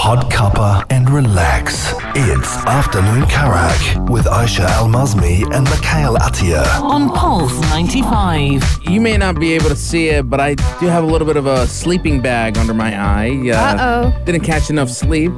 hot cuppa and relax. It's Afternoon Karak with Aisha Al-Mazmi and Mikhail Atiyah on Pulse 95. You may not be able to see it, but I do have a little bit of a sleeping bag under my eye. Didn't catch enough sleep.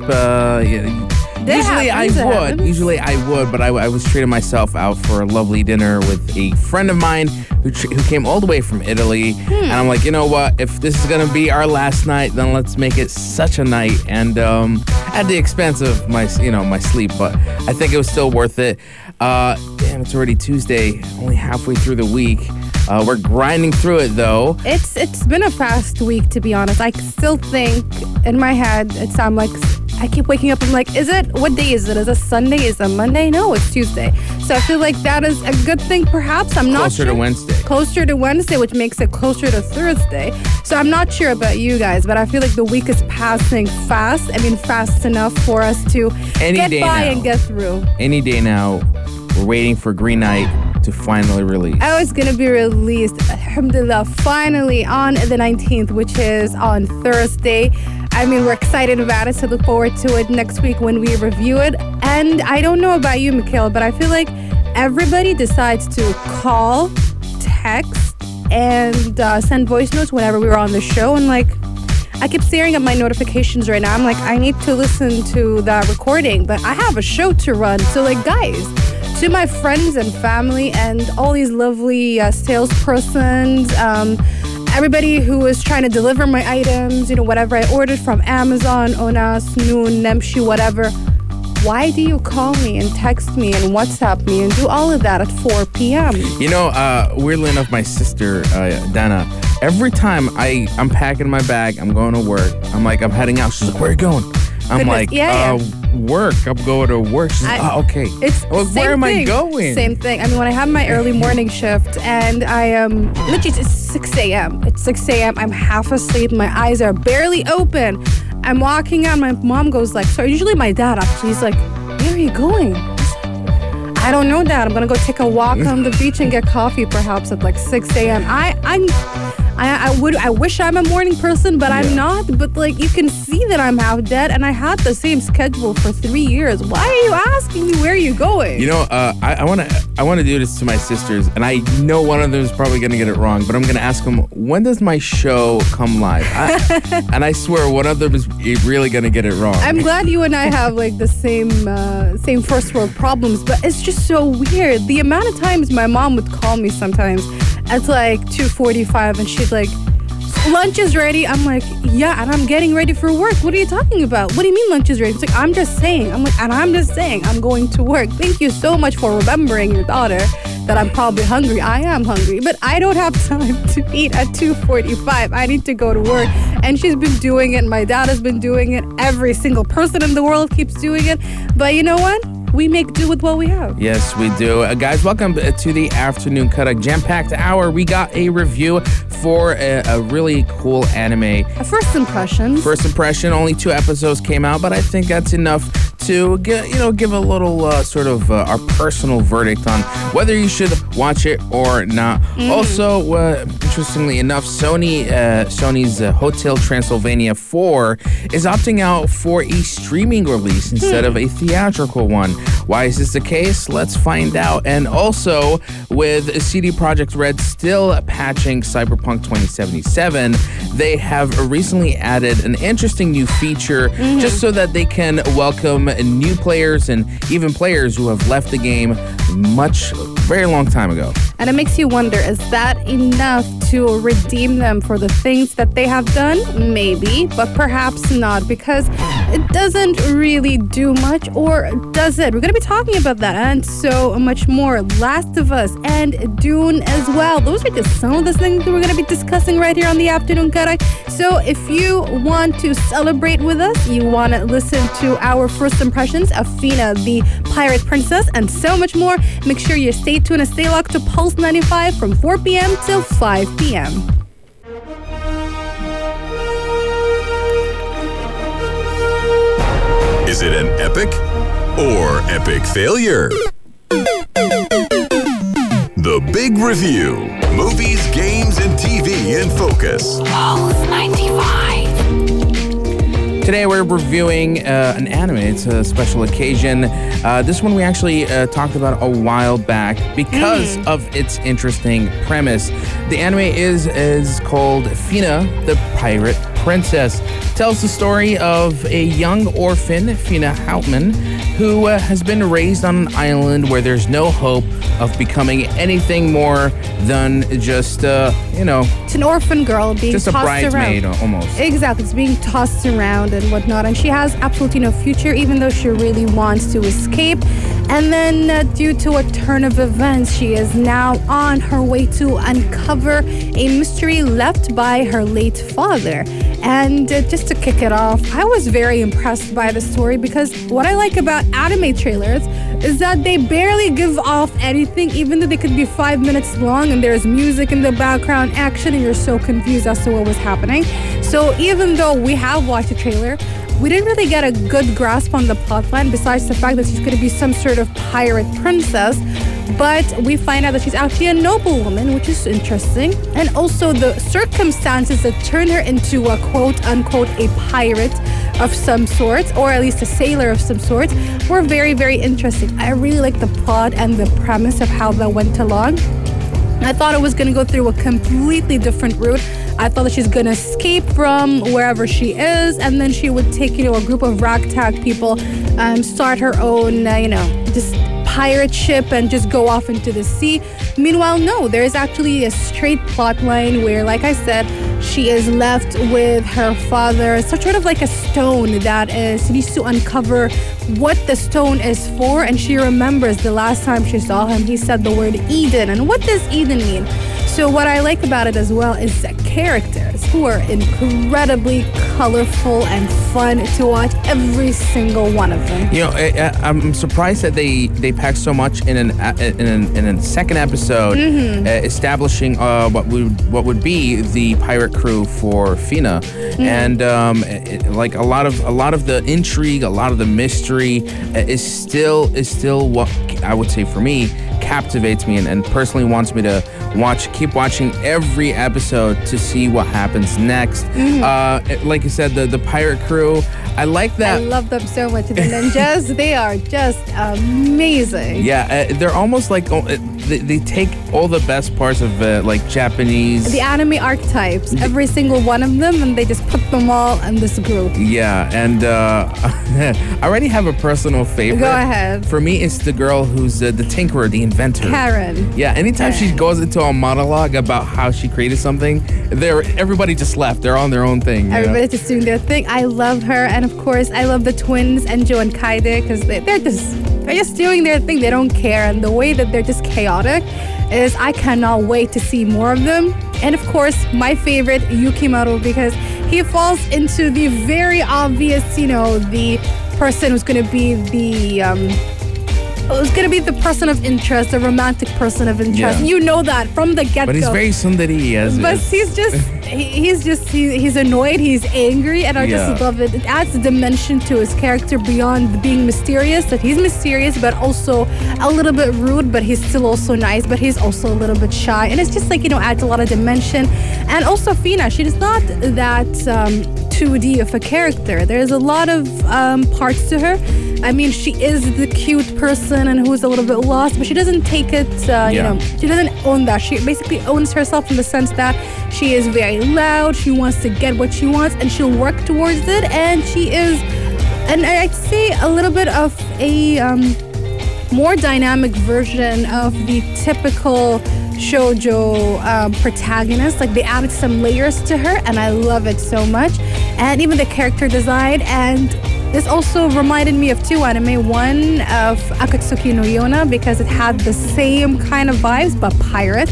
Usually I would, but I was treating myself out for a lovely dinner with a friend of mine who came all the way from Italy. And I'm like, you know what? If this is going to be our last night, then let's make it such a night. And at the expense of my sleep, but I think it was still worth it. Damn, it's already Tuesday, only halfway through the week. We're grinding through it, though. It's been a fast week, to be honest. I still think in my head, I'm like, I keep waking up. I'm like, what day is it? Is it Sunday? Is it Monday? No, it's Tuesday. So I feel like that is a good thing, perhaps. I'm not sure. Closer to Wednesday. Closer to Wednesday, which makes it closer to Thursday. So I'm not sure about you guys, but I feel like the week is passing fast. I mean, fast enough for us to get by and get through. Any day now, we're waiting for Green Knight to finally release. Oh, it's going to be released, alhamdulillah, finally on the 19th, which is on Thursday. I mean, we're excited about it, so look forward to it next week when we review it. And I don't know about you, Mikhail, but I feel like everybody decides to call, text, and send voice notes whenever we were on the show. And like, I keep staring at my notifications right now. I'm like, I need to listen to that recording, but I have a show to run. So like, guys, to my friends and family and all these lovely salespersons, everybody who was trying to deliver my items, whatever I ordered from Amazon, Onas, Noon, Nemshi, whatever. Why do you call me and text me and WhatsApp me and do all of that at 4 p.m.? Weirdly enough, my sister, Dana, every time I'm packing my bag, I'm going to work, I'm heading out. She's like, where are you going? I'm work. I'm going to work. She's like, okay. Where am I going? Same thing. I mean, when I have my early morning shift and I am, literally, it's 6 a.m. It's 6 a.m. I'm half asleep. My eyes are barely open. I'm walking out. My mom goes like, so usually my dad actually, he's like, where are you going? I don't know, Dad. I'm going to go take a walk on the beach and get coffee perhaps at like 6 a.m. I wish I'm a morning person, but I'm not. But like, you can see that I'm half dead, and I had the same schedule for 3 years. Why are you asking me where are you going? I want to do this to my sisters, and I know one of them is probably going to get it wrong, but I'm going to ask them, when does my show come live? And I swear one of them is really going to get it wrong. I'm glad you and I have like the same first world problems, but it's just so weird. The amount of times my mom would call me sometimes at like 2:45 and she's like, lunch is ready. I'm like, yeah, and I'm getting ready for work. What are you talking about? What do you mean lunch is ready? It's like, I'm just saying. I'm like, and I'm just saying I'm going to work. Thank you so much for remembering your daughter that I'm probably hungry. I am hungry, but I don't have time to eat at 2:45. I need to go to work. And she's been doing it. My dad has been doing it. Every single person in the world keeps doing it. But you know what? We make do with what we have. Yes, we do. Guys, welcome to the Afternoon Karak jam-packed hour. We got a review for a really cool anime. A first impression. First impression. Only 2 episodes came out, but I think that's enough to give a little our personal verdict on whether you should watch it or not. Also, interestingly enough, Sony's Hotel Transylvania 4 is opting out for a streaming release instead of a theatrical one. Why is this the case? Let's find out. And also, with CD Projekt Red still patching Cyberpunk 2077, they have recently added an interesting new feature just so that they can welcome new players and even players who have left the game very long time ago. And it makes you wonder, is that enough to redeem them for the things that they have done? Maybe, but perhaps not, because it doesn't really do much, or does it? We're going to be talking about that and so much more. Last of Us and Dune as well. Those are just some of the things that we're going to be discussing right here on the Afternoon Karak. So if you want to celebrate with us, you want to listen to our first impressions of Fena, the Pirate Princess, and so much more, make sure you stay tuned and stay locked to Pulse 95 from 4 p.m. till 5 p.m. Is it an epic or epic failure? The Big Review. Movies, games, and TV in focus. Pulse 95. Today we're reviewing an anime. It's a special occasion. This one we actually talked about a while back because of its interesting premise. The anime is called Fena, the Pirate Princess. Tells the story of a young orphan, Fena Hauptmann, who has been raised on an island where there's no hope of becoming anything more than just, it's an orphan girl being just a tossed bridesmaid around. almost. Exactly, it's being tossed around and whatnot, and she has absolutely no future, even though she really wants to escape. And then, due to a turn of events, she is now on her way to uncover a mystery left by her late father. And just to kick it off, I was very impressed by the story because what I like about anime trailers is that they barely give off anything, even though they could be 5 minutes long and there's music in the background, action, and you're so confused as to what was happening. So even though we have watched the trailer, we didn't really get a good grasp on the plotline besides the fact that she's going to be some sort of pirate princess. But we find out that she's actually a noblewoman, which is interesting. And also the circumstances that turn her into a quote-unquote a pirate of some sort, or at least a sailor of some sort, were very, very interesting. I really like the plot and the premise of how that went along. I thought it was going to go through a completely different route. I thought that she's going to escape from wherever she is, and then she would take, a group of ragtag people, start her own, just pirate ship and just go off into the sea. Meanwhile, no, there is actually a straight plot line where, like I said, she is left with her father, sort of like a stone that she needs to uncover what the stone is for, and she remembers the last time she saw him, he said the word Eden. And what does Eden mean? So what I like about it as well is the characters who are incredibly colorful and fun to watch, every single one of them. I'm surprised that they packed so much in a second episode, establishing what would be the pirate crew for Fena, and like a lot of the intrigue, a lot of the mystery is still what I would say for me captivates me and personally wants me to keep watching every episode to see what happens next. Like you said, the pirate crew, I like that. I love them so much. The ninjas, they are just amazing. Yeah, they're almost like they take all the best parts of like Japanese, the anime archetypes, every single one of them, and they just put them all in this group. Yeah, and I already have a personal favorite. Go ahead. For me, it's the girl who's the tinkerer, the inventor. Karen. Yeah, anytime she goes into a monologue about how she created something, everybody just left. They're on their own thing. Everybody's just doing their thing. I love her, and of course, I love the twins, Enjo and Kaide, because they're just doing their thing. They don't care, and the way that they're just chaotic is I cannot wait to see more of them. And of course, my favorite, Yukimaru, because he falls into the very obvious, the person who's going to be the person of interest, the romantic person of interest. Yeah. You know that from the get-go. But he's very tsundere. But he's annoyed, he's angry, and I just love it. It adds a dimension to his character beyond being mysterious, that he's mysterious, but also a little bit rude, but he's still also nice, but he's also a little bit shy. And it's just like, adds a lot of dimension. And also Fena, she's not that 2D of a character. There's a lot of parts to her. I mean, she is the cute person and who's a little bit lost, but she doesn't take it, she doesn't own that. She basically owns herself in the sense that she is very loud, she wants to get what she wants, and she'll work towards it, and she is, and I'd say a little bit of a more dynamic version of the typical shoujo protagonist. Like, they added some layers to her, and I love it so much. And even the character design, and this also reminded me of two anime. One of Akatsuki no Yona, because it had the same kind of vibes, but pirate.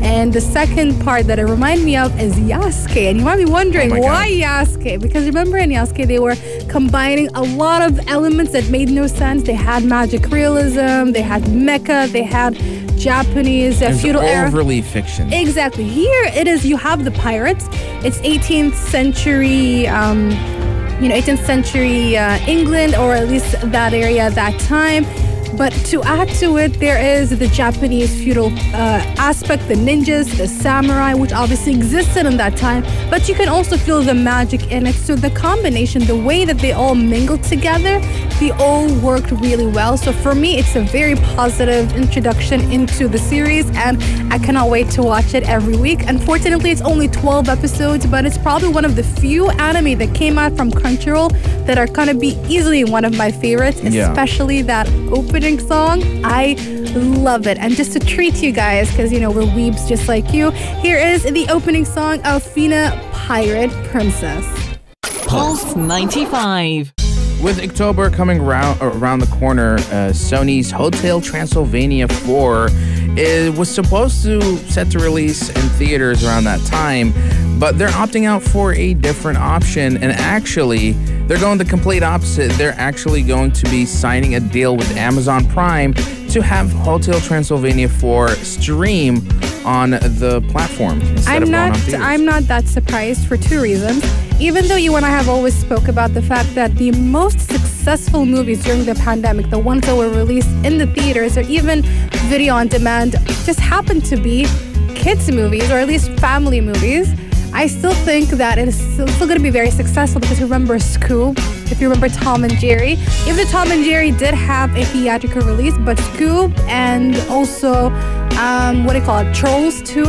And the second part that it reminded me of is Yasuke. And you might be wondering, why Yasuke? Because remember in Yasuke, they were combining a lot of elements that made no sense. They had magic realism, they had mecha, they had Japanese feudal era. Overly fiction. Exactly. Here it is, you have the pirates. It's 18th century 18th century England, or at least that area at that time. But to add to it, there is the Japanese feudal aspect, the ninjas, the samurai, which obviously existed in that time, but you can also feel the magic in it. So the combination, the way that they all mingled together, they all worked really well. So for me, it's a very positive introduction into the series, and I cannot wait to watch it every week. Unfortunately, it's only 12 episodes, but it's probably one of the few anime that came out from Crunchyroll that are gonna be easily one of my favorites, especially that opening song. I love it. And just to treat you guys, because we're weebs just like you, here is the opening song of Fena, Pirate Princess. Pulse 95. With October coming around the corner, Sony's Hotel Transylvania 4 was supposed to set to release in theaters around that time, but they're opting out for a different option, and actually, they're going the complete opposite. They're actually going to be signing a deal with Amazon Prime to have Hotel Transylvania 4 stream on the platform instead of going on theaters. I'm not that surprised for two reasons. Even though you and I have always spoke about the fact that the most successful movies during the pandemic, the ones that were released in the theaters or even video on demand, just happen to be kids movies, or at least family movies, I still think that it is still going to be very successful, because remember Scoob, if you remember Tom and Jerry, even though Tom and Jerry did have a theatrical release, but Scoob and also, Trolls 2,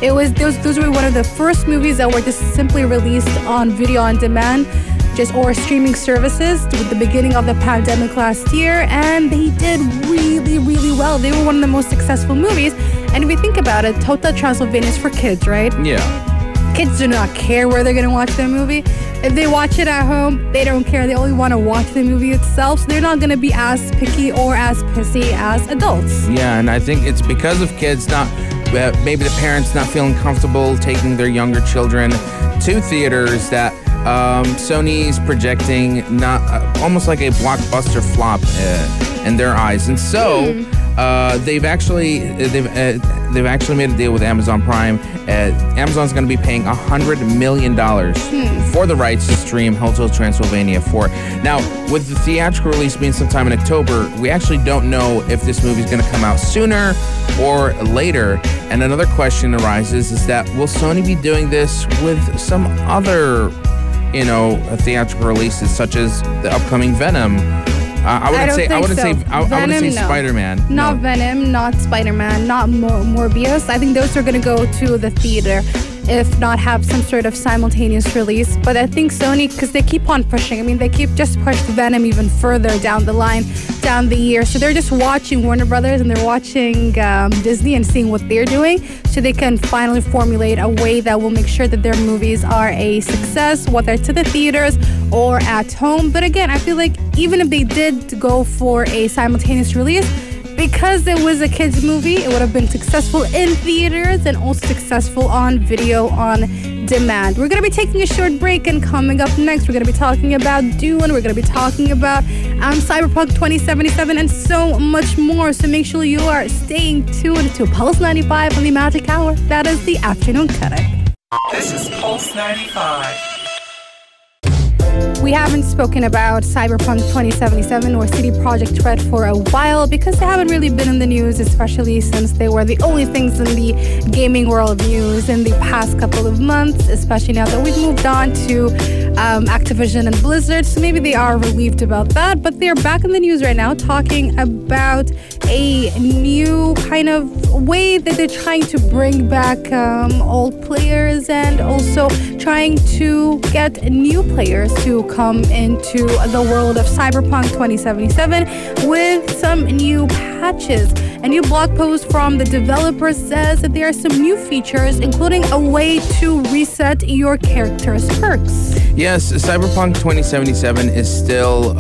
those were one of the first movies that were just simply released on video on demand, or streaming services with the beginning of the pandemic last year, and they did really, really well. They were one of the most successful movies. And if you think about it, Hotel Transylvania is for kids, right? Yeah. Kids do not care where they're going to watch their movie. If they watch it at home, they don't care. They only want to watch the movie itself, so they're not going to be as picky or as pissy as adults. Yeah, and I think it's because of kids maybe the parents not feeling comfortable taking their younger children to theaters that Sony's projecting almost like a blockbuster flop in their eyes, and so they've actually made a deal with Amazon Prime. Amazon's going to be paying $100 million for the rights to stream Hotel Transylvania 4. Now, with the theatrical release being sometime in October, we actually don't know if this movie is going to come out sooner or later. And another question arises is that will Sony be doing this with some other theatrical releases, such as the upcoming Venom? I wouldn't say Spider-Man. Not Venom, not Spider-Man, not Morbius. I think those are going to go to the theater, if not have some sort of simultaneous release. But I think Sony, because they keep on pushing. I mean, they just pushed Venom even further down the line, down the year. So they're just watching Warner Brothers and they're watching Disney and seeing what they're doing, so they can finally formulate a way that will make sure that their movies are a success, whether to the theaters or at home. But again, I feel like even if they did go for a simultaneous release, because it was a kids movie, it would have been successful in theaters and also successful on video on demand. We're going to be taking a short break, and coming up next, we're going to be talking about Dune, we're going to be talking about Cyberpunk 2077, and so much more. So make sure you are staying tuned to Pulse 95 on the Magic Hour. That is the afternoon Karak. This is Pulse 95. We haven't spoken about Cyberpunk 2077 or CD Projekt Red for a while, because they haven't really been in the news, especially since they were the only things in the gaming world news in the past couple of months, especially now that we've moved on to Activision and Blizzard. So maybe they are relieved about that, but they're back in the news right now talking about a new kind of way that they're trying to bring back old players, and also trying to get new players to come into the world of Cyberpunk 2077 with some new patches. A new blog post from the developer says that there are some new features, including a way to reset your character's perks. Yes, Cyberpunk 2077 is still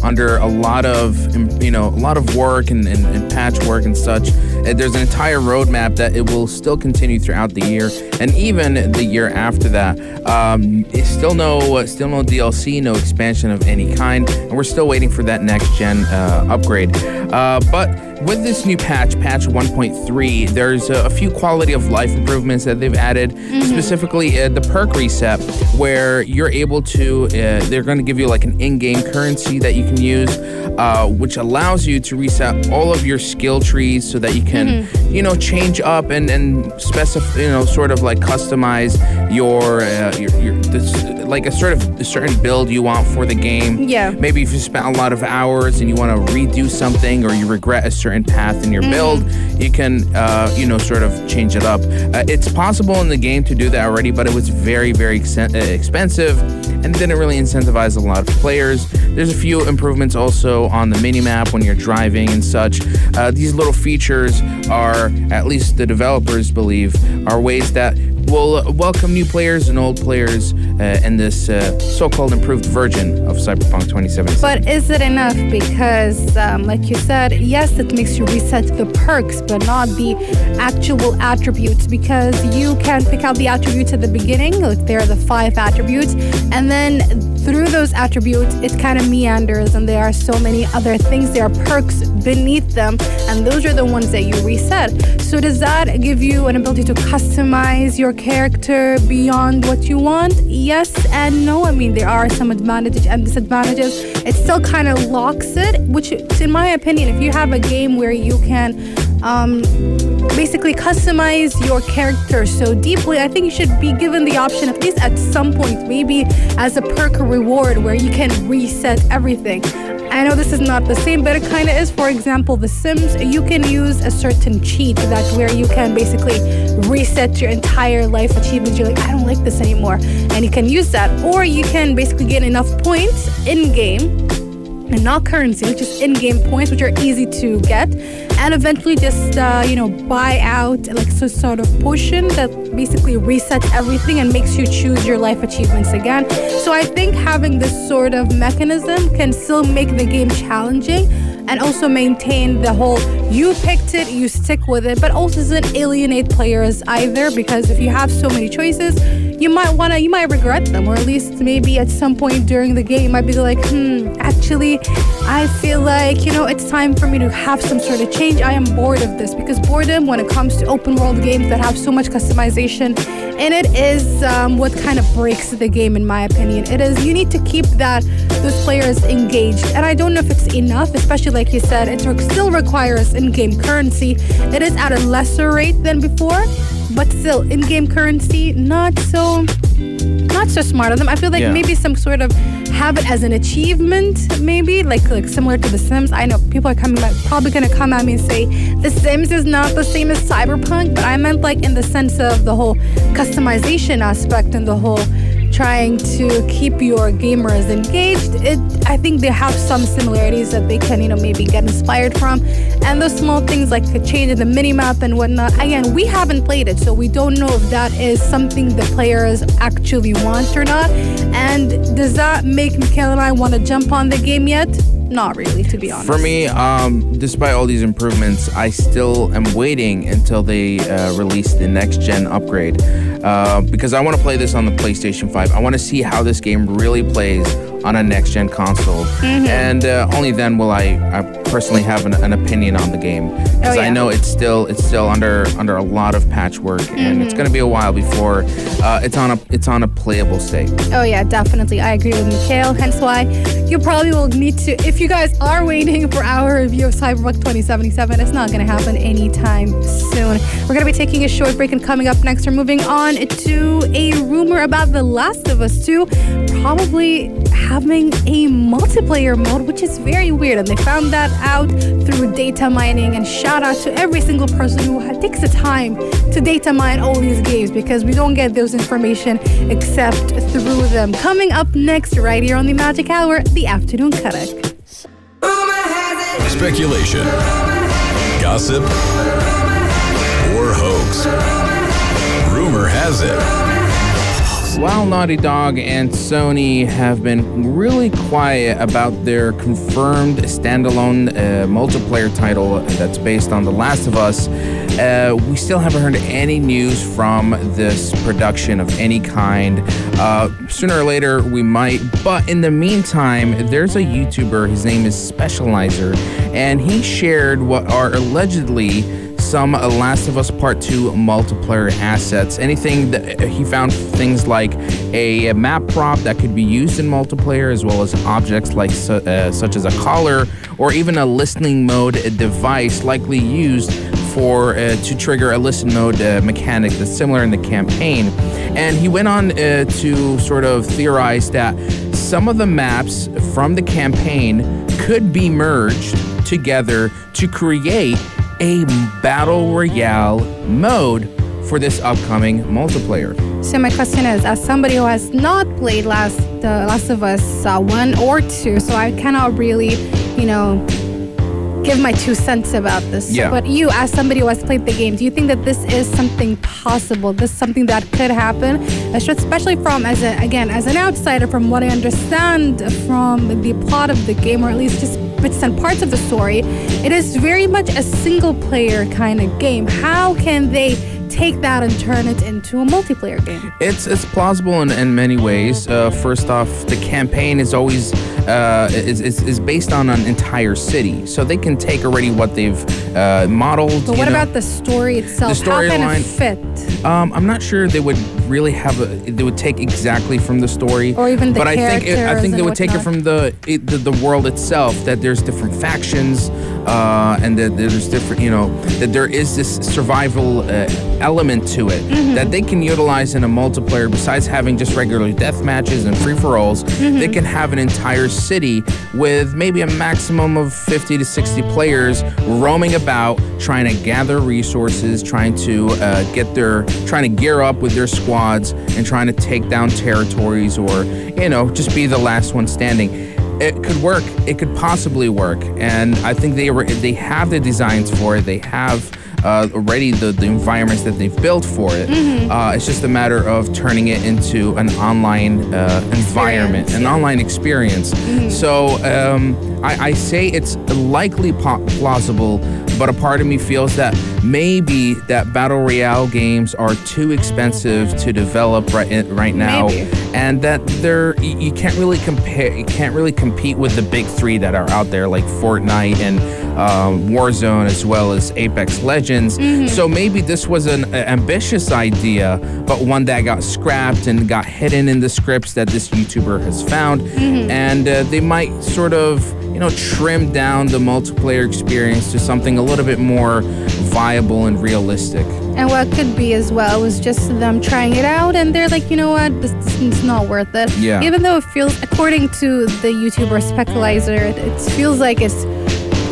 under a lot of work and patchwork and such. There's an entire roadmap that it will still continue throughout the year, and even the year after that. It's still no DLC, no expansion of any kind, and we're still waiting for that next gen upgrade. But with this new patch 1.3, there's a few quality of life improvements that they've added, specifically the perk reset, where you're able to, they're going to give you like an in-game currency that you can use, which allows you to reset all of your skill trees so that you can, change up and specify, sort of like customize your like a certain build you want for the game. Yeah. Maybe if you spent a lot of hours and you want to redo something, or you regret a certain path in your build, you can, sort of change it up. It's possible in the game to do that already, but it was very, very expensive and didn't really incentivize a lot of players. There's a few improvements also on the minimap when you're driving and such. These little features are, at least the developers believe, are ways that will welcome new players and old players in this so-called improved version of Cyberpunk 2077. But is it enough? Because, like you said, yes, it makes you reset the perks, but not the actual attributes, because you can pick out the attributes at the beginning, like there are the 5 attributes, and then through those attributes, it kind of meanders, and there are so many other things. There are perks beneath them, and those are the ones that you reset. So does that give you an ability to customize your character beyond what you want? Yes and no. I mean, there are some advantages and disadvantages. It still kind of locks it, which, in my opinion, if you have a game where you can basically customize your character so deeply, I think you should be given the option, at least at some point, maybe as a perk or reward, where you can reset everything. I know this is not the same, but it kind of is. For example, The Sims, you can use a certain cheat that where you can basically reset your entire life achievements. You're like, I don't like this anymore, and you can use that. Or you can basically get enough points in-game, and not currency, which is in-game points, which are easy to get, and eventually just buy out like some sort of potion that basically resets everything and makes you choose your life achievements again. So I think having this sort of mechanism can still make the game challenging, and also maintain the whole you picked it, you stick with it, but also doesn't alienate players either, because if you have so many choices, you might regret them, or at least maybe at some point during the game you might be like, actually I feel like, it's time for me to have some sort of change. I am bored of this, because boredom, when it comes to open world games that have so much customization in it, is what kind of breaks the game, in my opinion. It is, you need to keep those players engaged, and I don't know if it's enough, especially like you said, it still requires in-game currency. It is at a lesser rate than before, but still, in-game currency, not so smart of them. I feel like maybe some sort of have it as an achievement, maybe like similar to The Sims. I know people are probably gonna come at me and say The Sims is not the same as Cyberpunk, but I meant like in the sense of the whole customization aspect and the whole trying to keep your gamers engaged. I think they have some similarities that they can, maybe get inspired from. And those small things like a change in the minimap and whatnot. Again, we haven't played it, so we don't know if that is something the players actually want or not. And does that make Mikhail and I want to jump on the game yet? Not really, to be honest. For me, despite all these improvements, I still am waiting until they release the next-gen upgrade, because I want to play this on the PlayStation 5. I want to see how this game really plays on a next-gen console, and only then will I personally have an opinion on the game, because I know it's still under a lot of patchwork, and it's going to be a while before it's on a playable state. Oh yeah, definitely. I agree with Mikhail. Hence why you probably will need to, if you guys are waiting for our review of Cyberpunk 2077, it's not going to happen anytime soon. We're going to be taking a short break, and coming up next, we're moving on to a rumor about The Last of Us 2 probably having a multiplayer mode, which is very weird, and they found that out through data mining. And shout out to every single person who takes the time to data mine all these games, because we don't get those information except through them. Coming up next, right here on the Magic Hour, the Afternoon Karak. Speculation, gossip, or hoax. Rumor has it. while Naughty Dog and Sony have been really quiet about their confirmed standalone multiplayer title that's based on The Last of Us, we still haven't heard any news from this production of any kind. Sooner or later, we might. But in the meantime, there's a YouTuber. His name is Specializer, and he shared what are allegedly some Last of Us Part 2 multiplayer assets. Anything that he found, things like a map prop that could be used in multiplayer, as well as objects like such as a collar or even a listening mode device likely used for to trigger a listen mode mechanic that's similar in the campaign. And he went on to sort of theorize that some of the maps from the campaign could be merged together to create a battle royale mode for this upcoming multiplayer. So my question is, as somebody who has not played Last of Us 1 or 2, so I cannot really, give my 2 cents about this. Yeah. But you, as somebody who has played the game, do you think that this is something possible? This is something that could happen? Especially from, as an outsider, from what I understand from the plot of the game, or at least just bits and parts of the story, it is very much a single player kind of game. How can they take that and turn it into a multiplayer game? It's plausible in many ways. First off, the campaign is always is based on an entire city, so they can take already what they've modeled. But what about the story itself? The storyline, how can it fit? I'm not sure they would really they would take exactly from the story, or even the but characters. I think they would take it whatnot. from the world itself. That there's different factions, and that there's different, that there is this survival element to it that they can utilize in a multiplayer. Besides having just regular death matches and free-for-alls, they can have an entire city with maybe a maximum of 50 to 60 players roaming about, trying to gather resources, trying to gear up with their squads and trying to take down territories, or just be the last one standing. It could work. It could possibly work, and I think they have the designs for it. They have already the environments that they've built for it. It's just a matter of turning it into an online environment, an online experience. So I say it's likely plausible, but a part of me feels that maybe that battle royale games are too expensive to develop right now, and that you can't really compare. You can't really compete with the big 3 that are out there, like Fortnite and Warzone, as well as Apex Legends. So maybe this was an ambitious idea, but one that got scrapped and got hidden in the scripts that this YouTuber has found, and they might sort of trim down the multiplayer experience to something a little bit more viable and realistic. And what could be as well was just them trying it out, and they're like, you know what, this is not worth it. Yeah. Even though it feels, according to the YouTuber Speculizer, it feels like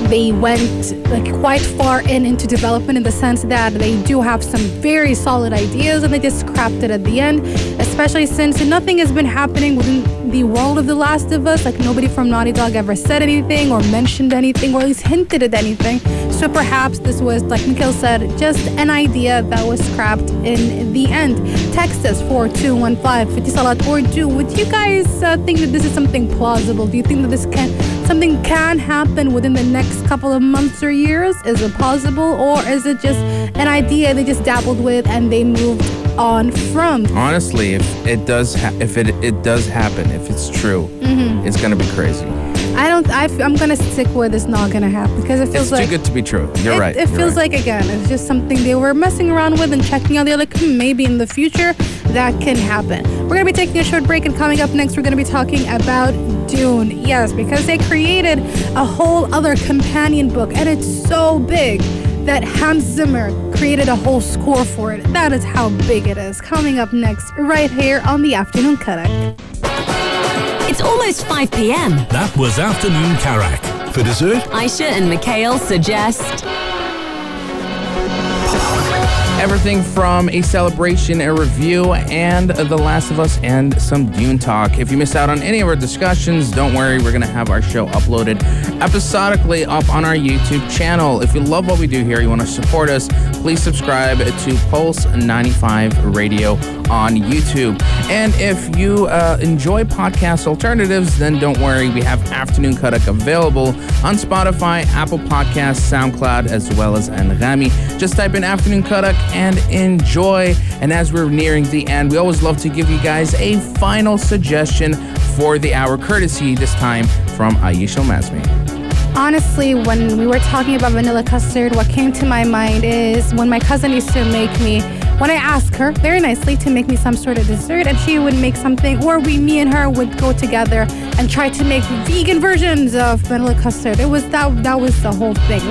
they went quite far into development, in the sense that they do have some very solid ideas and they just scrapped it at the end, especially since nothing has been happening within the world of The Last of Us. Nobody from Naughty Dog ever said anything or mentioned anything, or at least hinted at anything. So perhaps this was, like Mikhail said, just an idea that was scrapped in the end. Text us 4215 Fitisalat or do. Would you guys think that this is something plausible? Do you think that something can happen within the next couple of months or years? Is it possible, or is it just an idea they just dabbled with and they moved on from? Honestly, if it does happen, if it's true, it's gonna be crazy. I'm gonna stick with it's not gonna happen, because it feels it's too good to be true. You're right. It feels like, again, it's just something they were messing around with and checking out. They're like, maybe in the future that can happen. We're gonna be taking a short break, and coming up next, we're gonna be talking about Dune. Yes, because they created a whole other companion book, and it's so big that Hans Zimmer created a whole score for it. That is how big it is. Coming up next, right here on the Afternoon Karak. It's almost 5 p.m. That was Afternoon Karak. For dessert? Aisha and Mikhail suggest Everything from a celebration, a review, and The Last of Us, and some Dune talk. If you missed out on any of our discussions, don't worry, we're going to have our show uploaded episodically up on our YouTube channel. If you love what we do here, you want to support us, please subscribe to Pulse 95 Radio on YouTube. And if you enjoy podcast alternatives, then don't worry, we have Afternoon Karak available on Spotify, Apple Podcasts, SoundCloud, as well as Anghami. Just type in Afternoon Karak and enjoy. And as we're nearing the end, we always love to give you guys a final suggestion for the hour, courtesy this time from Aisha Mazmi. Honestly, when we were talking about vanilla custard, what came to my mind is when my cousin used to make me, when I asked her very nicely to make me some sort of dessert, and she would make something, or me and her would go together and try to make vegan versions of vanilla custard. That was the whole thing.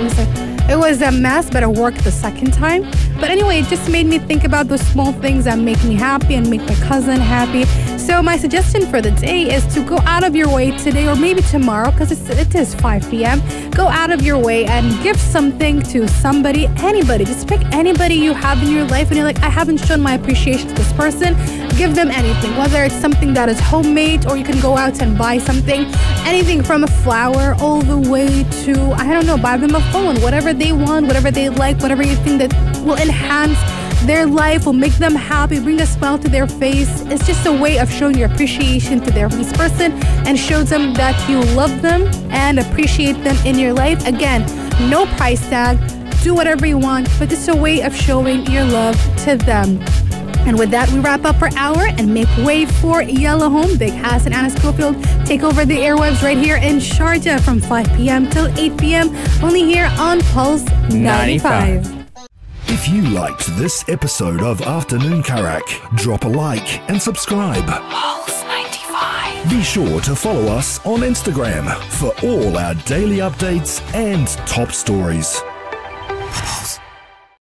It was a mess, but it worked the second time. But anyway, it just made me think about those small things that make me happy and make my cousin happy. So my suggestion for the day is to go out of your way today, or maybe tomorrow, because it is 5 p.m. Go out of your way and give something to somebody, anybody. Just pick anybody you have in your life and you're like, I haven't shown my appreciation to this person. Give them anything, whether it's something that is homemade, or you can go out and buy something, anything from a flower all the way to, I don't know, buy them a phone, whatever they want, whatever they like, whatever you think that will enhance their life, will make them happy, bring a smile to their face. It's just a way of showing your appreciation to this person and shows them that you love them and appreciate them in your life. Again, no price tag, do whatever you want, but it's a way of showing your love to them. And with that, we wrap up our hour and make way for Yellow Home. Big Hass and Anna Schofield take over the airwaves right here in Sharjah from 5 p.m. till 8 p.m. only here on Pulse 95. If you liked this episode of Afternoon Karak, drop a like and subscribe. Pulse 95. Be sure to follow us on Instagram for all our daily updates and top stories.